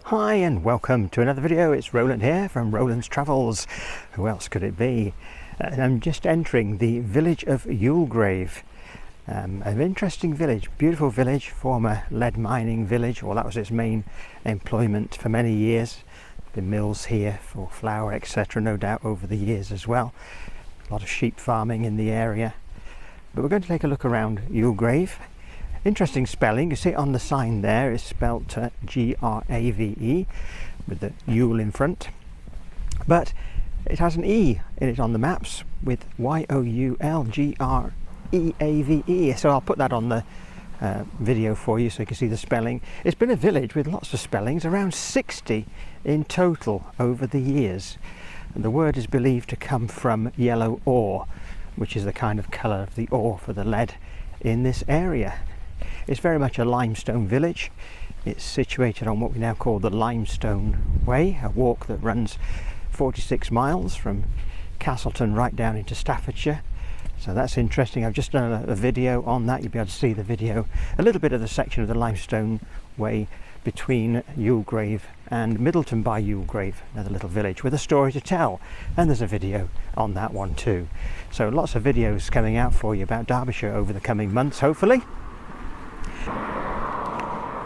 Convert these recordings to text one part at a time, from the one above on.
Hi and welcome to another video. It's Roland here from Roland's Travels. Who else could it be? And I'm just entering the village of Youlgreave. An interesting village, beautiful village, former lead mining village. Well, that was its main employment for many years. The mills here for flour, etc., no doubt over the years as well. A lot of sheep farming in the area. But we're going to take a look around Youlgreave. Interesting spelling. You see it on the sign there. It's spelt G-R-A-V-E with the Youl in front, but it has an E in it on the maps with Y-O-U-L-G-R-E-A-V-E. So I'll put that on the video for you so you can see the spelling. It's been a village with lots of spellings, around 60 in total over the years, and the word is believed to come from yellow ore, which is the kind of colour of the ore for the lead in this area. It's very much a limestone village. It's situated on what we now call the Limestone Way, a walk that runs 46 miles from Castleton right down into Staffordshire. So that's interesting. I've just done a video on that. You'll be able to see the video, a little bit of the section of the Limestone Way between Youlgreave and Middleton by Youlgreave, another little village with a story to tell, and there's a video on that one too. So lots of videos coming out for you about Derbyshire over the coming months, hopefully.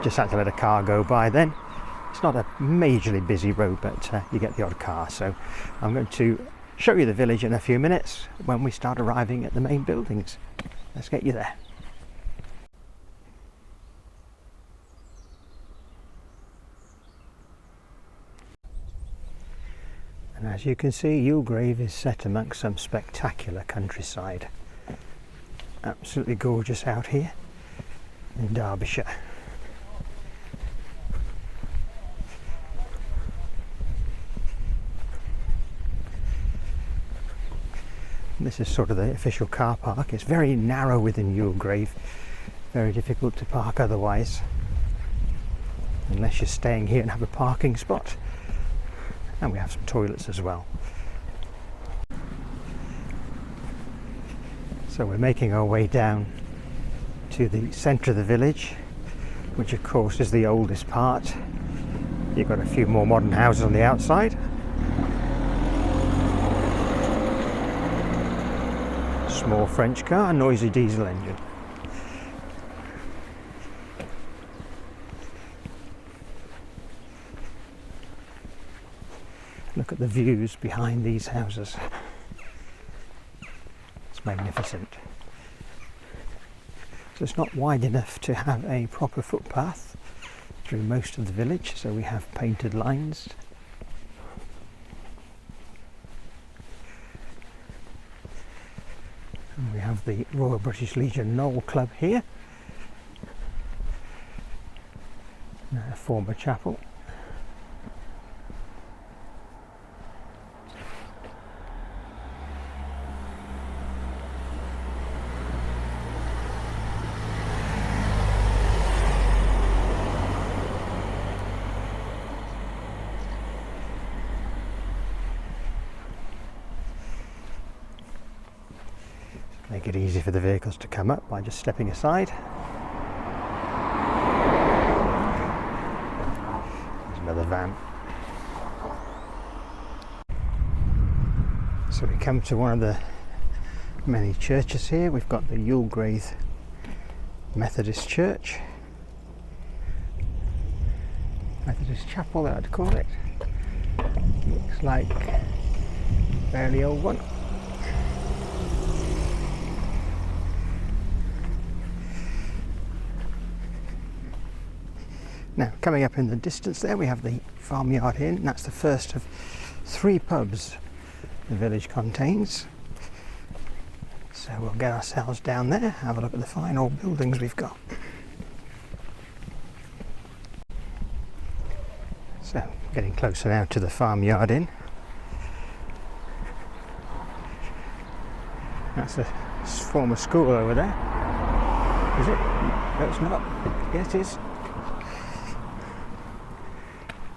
Just had to let a car go by then. It's not a majorly busy road, but you get the odd car. So I'm going to show you the village in a few minutes when we start arriving at the main buildings. Let's get you there. And as you can see, Youlgreave is set amongst some spectacular countryside. Absolutely gorgeous out here in Derbyshire. This is sort of the official car park. It's very narrow within Youlgreave, very difficult to park otherwise, unless you're staying here and have a parking spot. And we have some toilets as well. So we're making our way down to the centre of the village, which of course is the oldest part. You've got a few more modern houses on the outside. Small French car, noisy diesel engine. Look at the views behind these houses. It's magnificent. So it's not wide enough to have a proper footpath through most of the village, so we have painted lines. And we have the Royal British Legion Knoll Club here, a former chapel. Make it easy for the vehicles to come up by just stepping aside. There's another van. So we come to one of the many churches here. We've got the Youlgreave Methodist Church. Methodist Chapel, I'd call it. Looks like a fairly old one. Now, coming up in the distance there, we have the Farmyard Inn. That's the first of 3 pubs the village contains. So we'll get ourselves down there, have a look at the fine old buildings we've got. So, getting closer now to the Farmyard Inn. That's the former school over there. Is it? No, it's not. Yes, it is.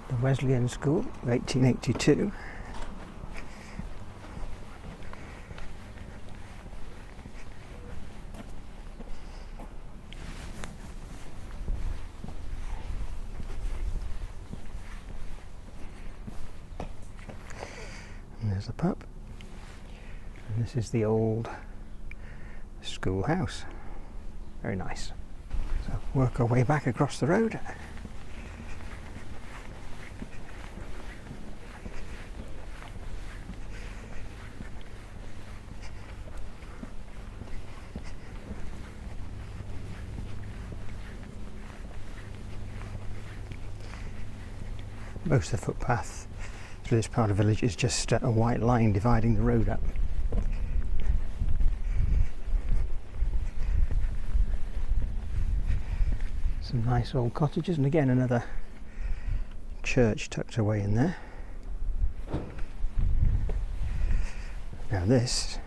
The Wesleyan School, 1882. the pub. And this is the old schoolhouse. Very nice. So work our way back across the road. Most of the footpath through this part of the village is just a white line dividing the road up. Some nice old cottages, and again another church tucked away in there. Now this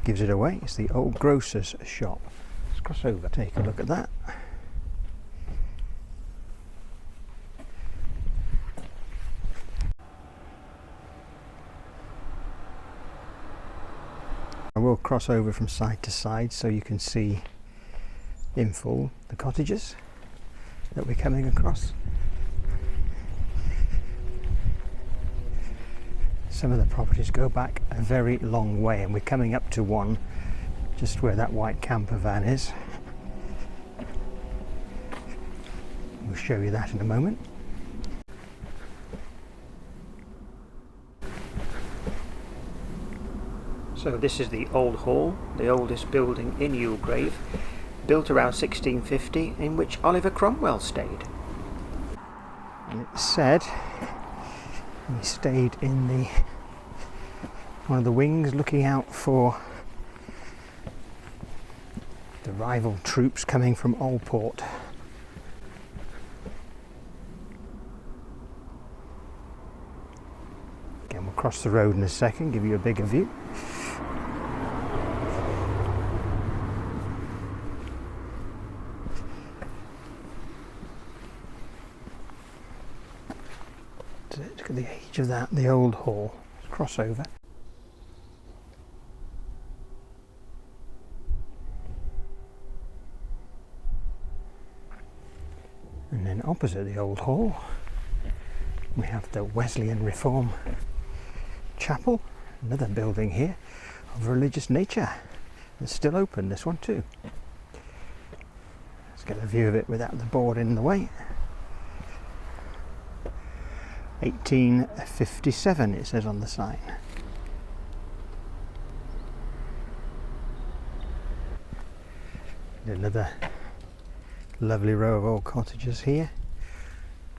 gives it away. It's the old grocer's shop. Let's cross over, take a look at that. I will cross over from side to side so you can see in full the cottages that we're coming across. Some of the properties go back a very long way, and we're coming up to one just where that white camper van is. We'll show you that in a moment. So this is the Old Hall, the oldest building in Youlgreave, built around 1650, in which Oliver Cromwell stayed. And it's said he stayed in one of the wings looking out for the rival troops coming from Allport. Again, we'll cross the road in a second, give you a bigger view. Look at the age of that, the old hall. Cross over. And then opposite the old hall we have the Wesleyan Reform Chapel, another building here of religious nature. It's still open, this one too. Let's get a view of it without the board in the way. 1857 it says on the sign. Another lovely row of old cottages here.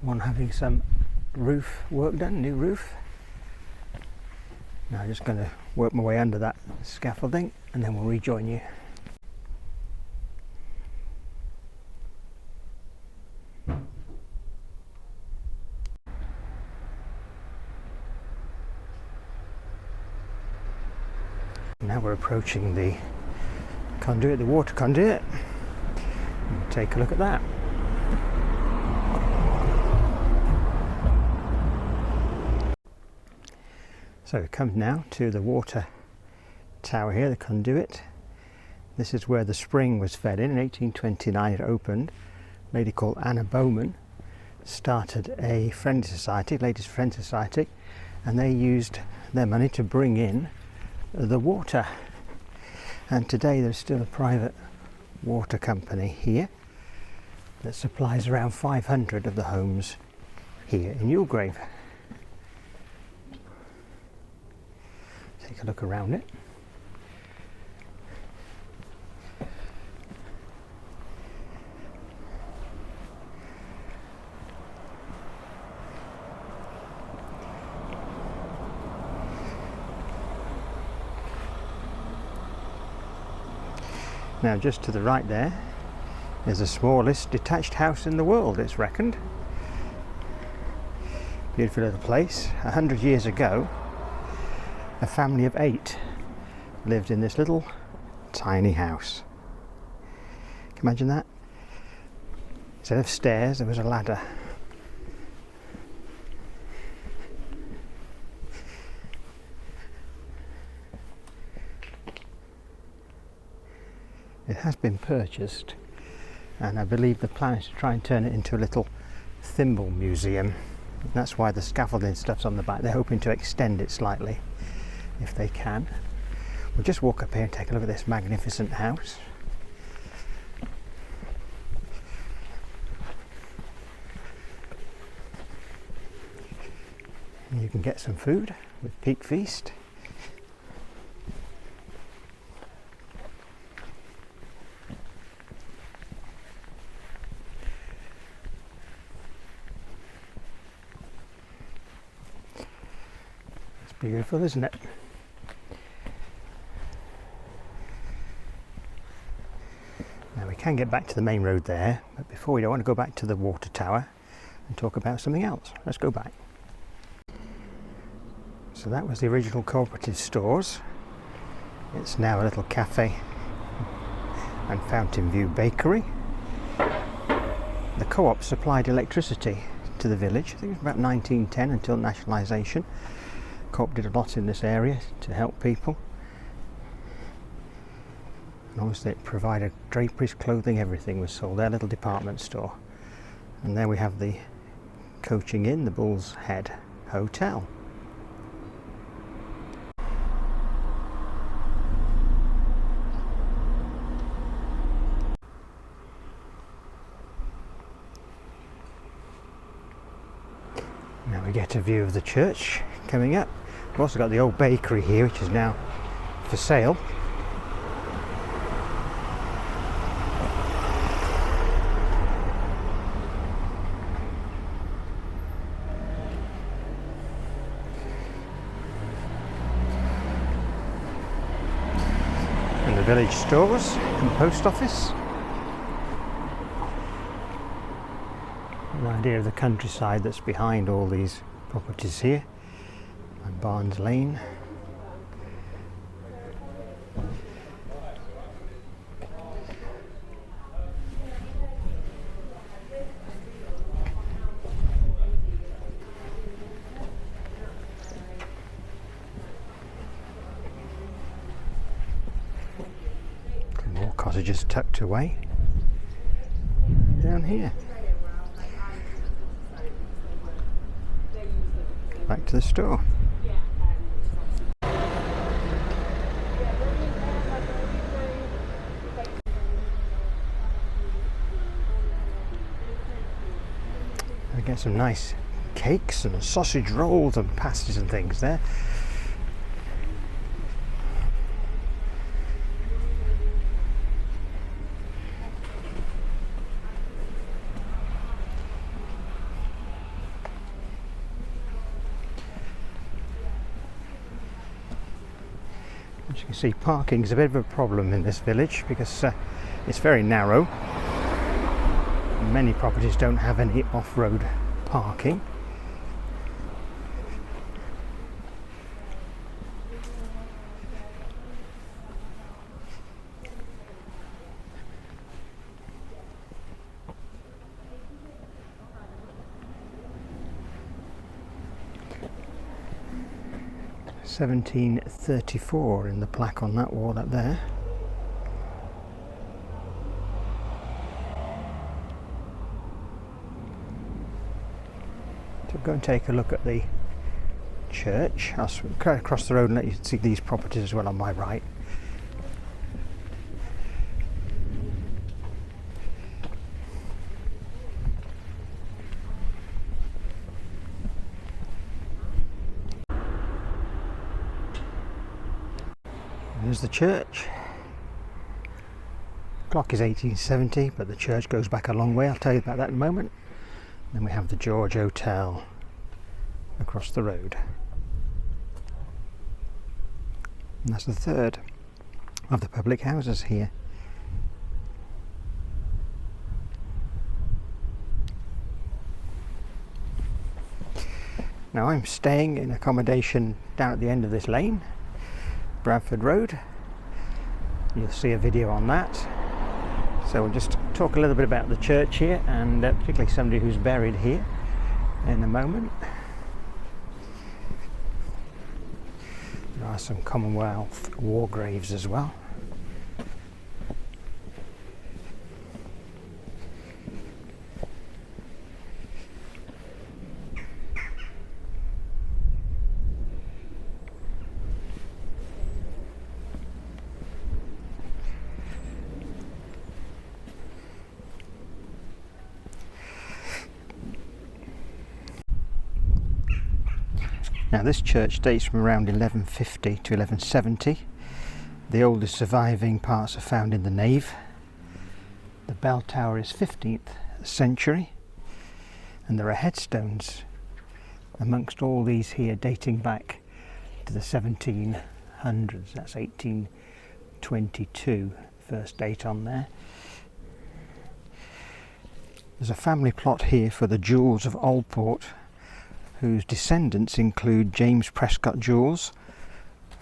One having some roof work done, new roof. Now I'm just going to work my way under that scaffolding and then we'll rejoin you. Now we're approaching the conduit, the water conduit. Take a look at that. So it comes now to the water tower here, the conduit. This is where the spring was fed in 1829 it opened. A lady called Anna Bowman started a friendly society, Ladies Friendly Society, and they used their money to bring in the water. And today there's still a private water company here that supplies around 500 of the homes here in Youlgreave. Take a look around it. Now just to the right there is the smallest detached house in the world, it's reckoned. Beautiful little place. 100 years ago a family of 8 lived in this little tiny house. Can you imagine that? Instead of stairs there was a ladder. It has been purchased and I believe the plan is to try and turn it into a little thimble museum. That's why the scaffolding stuff's on the back. They're hoping to extend it slightly if they can. We'll just walk up here and take a look at this magnificent house. And you can get some food with Peak Feast. It's beautiful, isn't it? Now we can get back to the main road there, but before we don't want to go back to the water tower and talk about something else. Let's go back. So that was the original cooperative stores. It's now a little cafe and Fountain View bakery. The co-op supplied electricity to the village. I think it was about 1910 until nationalisation. Co-op did a lot in this area to help people. And obviously it provided draperies, clothing, everything was sold. Their little department store. And there we have the Coaching Inn, the Bull's Head Hotel. Now we get a view of the church coming up. We've also got the old bakery here, which is now for sale. And the village stores and post office. An idea of the countryside that's behind all these properties here, and Barnes Lane. More cottages tucked away down here. Back to the store. I get some nice cakes and sausage rolls and pasties and things there. As you can see, parking is a bit of a problem in this village because it's very narrow. Many properties don't have any off-road parking. "1734" in the plaque on that wall up there. So go and take a look at the church. I'll go across the road and let you see these properties as well on my right. There's the church. Clock is 1870, but the church goes back a long way. I'll tell you about that in a moment. Then we have the George Hotel across the road. And that's the third of the public houses here. Now I'm staying in accommodation down at the end of this lane, Bradford Road. You'll see a video on that. So we'll just talk a little bit about the church here, and particularly somebody who's buried here in a moment. There are some Commonwealth war graves as well. Now this church dates from around 1150 to 1170. The oldest surviving parts are found in the nave. The bell tower is 15th century, and there are headstones amongst all these here dating back to the 1700s. That's 1822, first date on there. There's a family plot here for the Jules of Oldport, whose descendants include James Prescott Jules,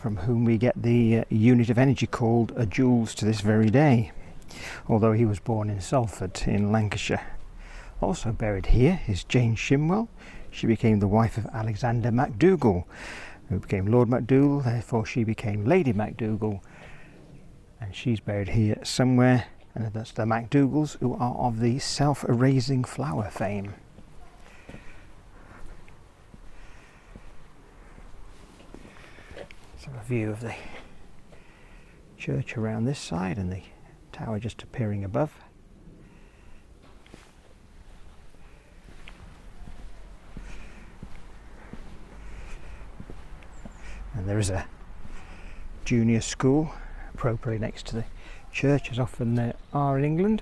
from whom we get the unit of energy called a joules to this very day, although he was born in Salford in Lancashire. Also buried here is Jane Shimwell. She became the wife of Alexander MacDougall, who became Lord MacDougall, therefore she became Lady MacDougall, and she's buried here somewhere, and that's the MacDougalls, who are of the self-erasing flower fame. So a view of the church around this side and the tower just appearing above. And there is a junior school appropriately next to the church, as often there are in England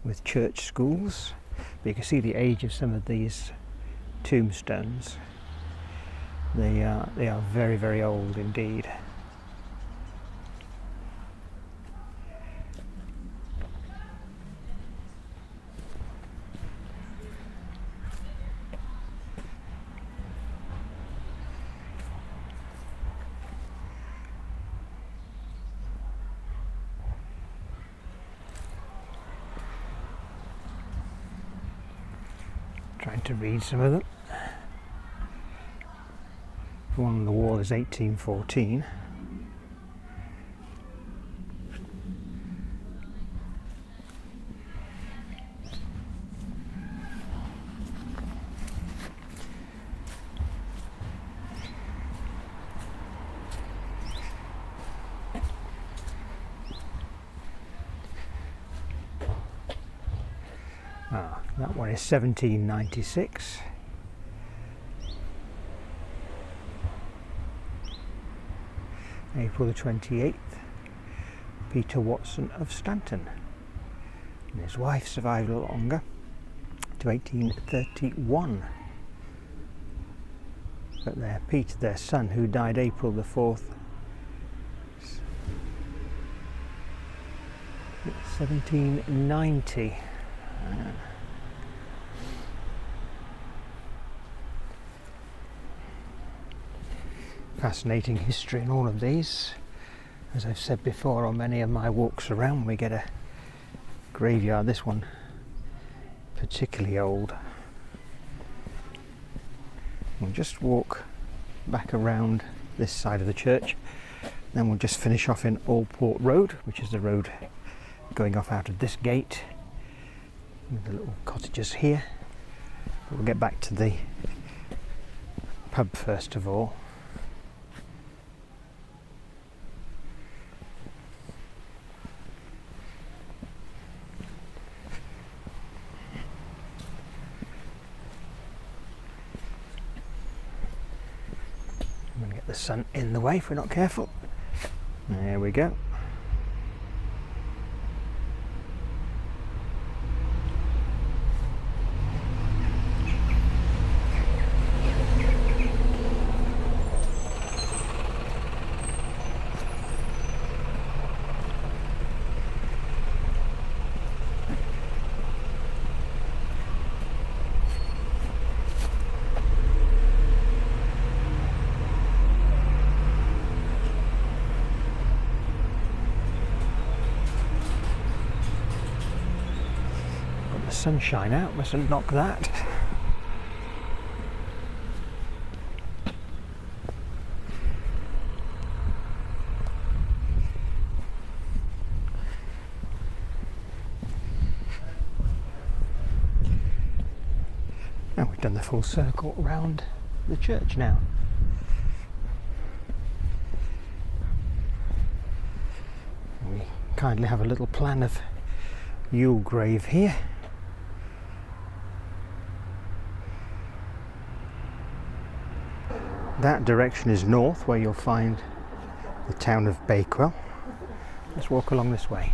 with church schools. But you can see the age of some of these tombstones. They are very, very old indeed. Trying to read some of them. One on the wall is 1814. That one is 1796. April the 28th, Peter Watson of Stanton. And his wife survived a little longer, to 1831. But Peter, their son, who died April the 4th, 1790. Fascinating history in all of these. As I've said before on many of my walks around, we get a graveyard, this one particularly old. We'll just walk back around this side of the church, then we'll just finish off in Allport Road, which is the road going off out of this gate with the little cottages here. But we'll get back to the pub first of all. I'm going to get the sun in the way if we're not careful. There we go. Sunshine out, mustn't knock that. And we've done the full circle around the church now. We kindly have a little plan of Youlgreave here. That direction is north, where you'll find the town of Bakewell. Let's walk along this way.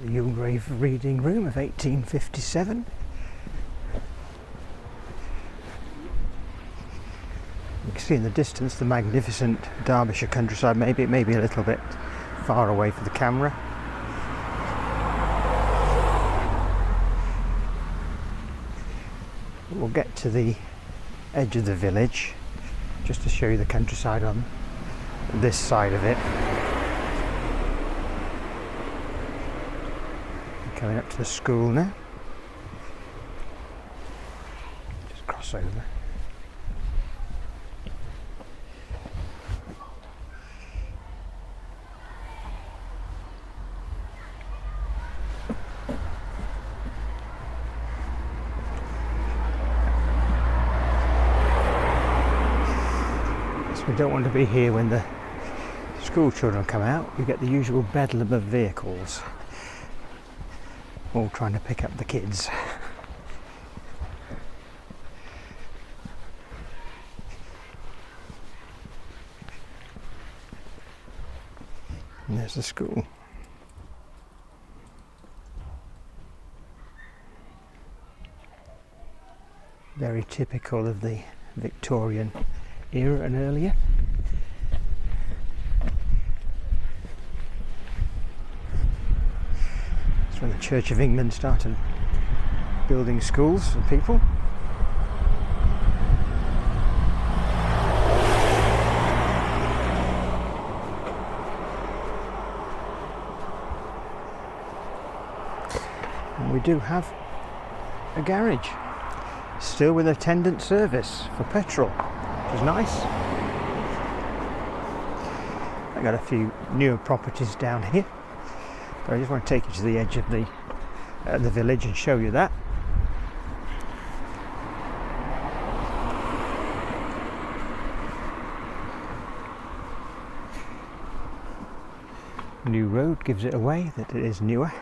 The Youlgreave reading room of 1857. You can see in the distance the magnificent Derbyshire countryside. Maybe it may be a little bit far away for the camera. We'll get to the edge of the village just to show you the countryside on this side of it. Coming up to the school now. Just cross over. So we don't want to be here when the school children come out. You get the usual bedlam of vehicles, all trying to pick up the kids. And there's the school. Very typical of the Victorian era and earlier. That's when the Church of England started building schools for people. And we do have a garage, still with attendant service for petrol, which is nice. I got a few newer properties down here, but I just want to take you to the edge of the village and show you that. New road gives it away that it is newer.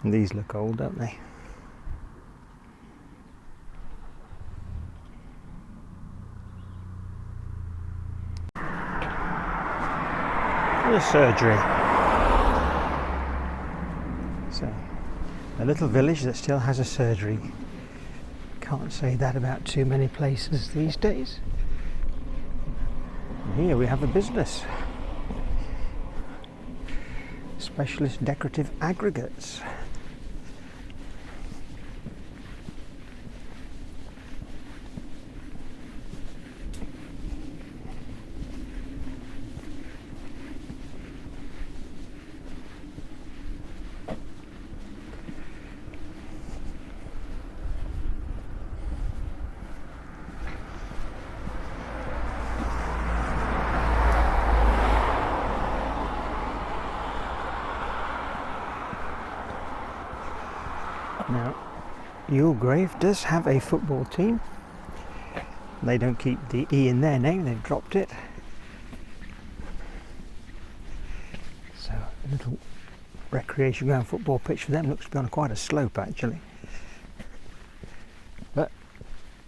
And these look old, don't they? The surgery. So, a little village that still has a surgery. Can't say that about too many places these days. And here we have a business. Specialist Decorative Aggregates. Now, Youlgreave does have a football team. They don't keep the E in their name, they've dropped it. So, a little recreation ground football pitch for them. Looks to be on quite a slope actually. But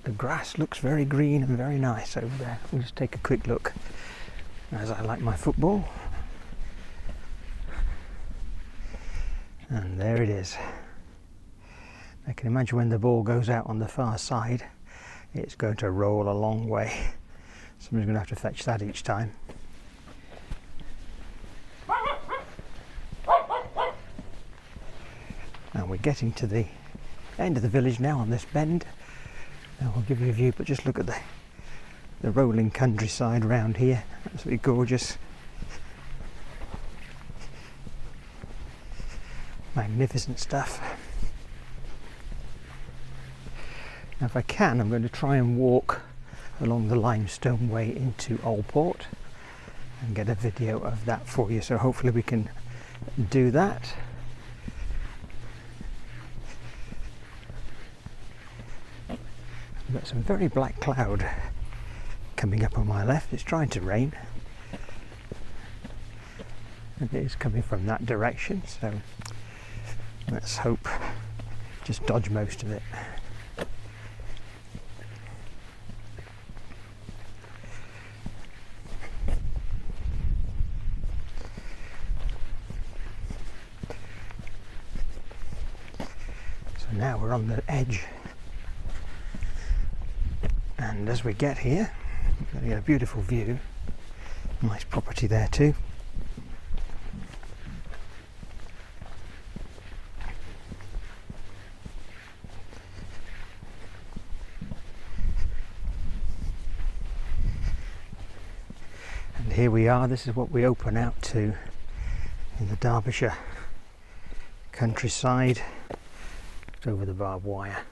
the grass looks very green and very nice over there. We'll just take a quick look, as I like my football. And there it is. I can imagine when the ball goes out on the far side, it's going to roll a long way. Somebody's going to have to fetch that each time. And we're getting to the end of the village now on this bend. Now we'll give you a view, but just look at the rolling countryside around here. Absolutely gorgeous. Magnificent stuff. If I can, I'm going to try and walk along the limestone way into Oldport and get a video of that for you, so hopefully we can do that. I've got some very black cloud coming up on my left. It's trying to rain, and it is coming from that direction, so let's hope just dodge most of it. So now we're on the edge, and as we get here, we're going to get a beautiful view. Nice property there too. And here we are. This is what we open out to in the Derbyshire countryside. It's over the barbed wire.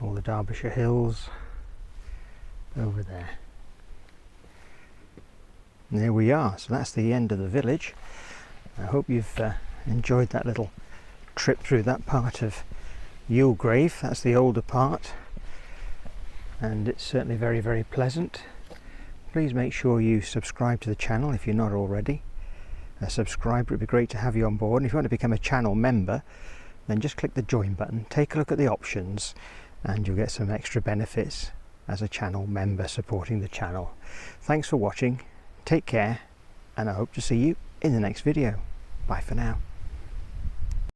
All the Derbyshire hills over there. And there we are. So that's the end of the village. I hope you've enjoyed that little trip through that part of Youlgreave. That's the older part, and it's certainly very, very pleasant. Please make sure you subscribe to the channel if you're not already a subscriber. It'd be great to have you on board, and if you want to become a channel member, then just click the join button, take a look at the options, and you'll get some extra benefits as a channel member supporting the channel. Thanks for watching, take care, and I hope to see you in the next video. Bye for now.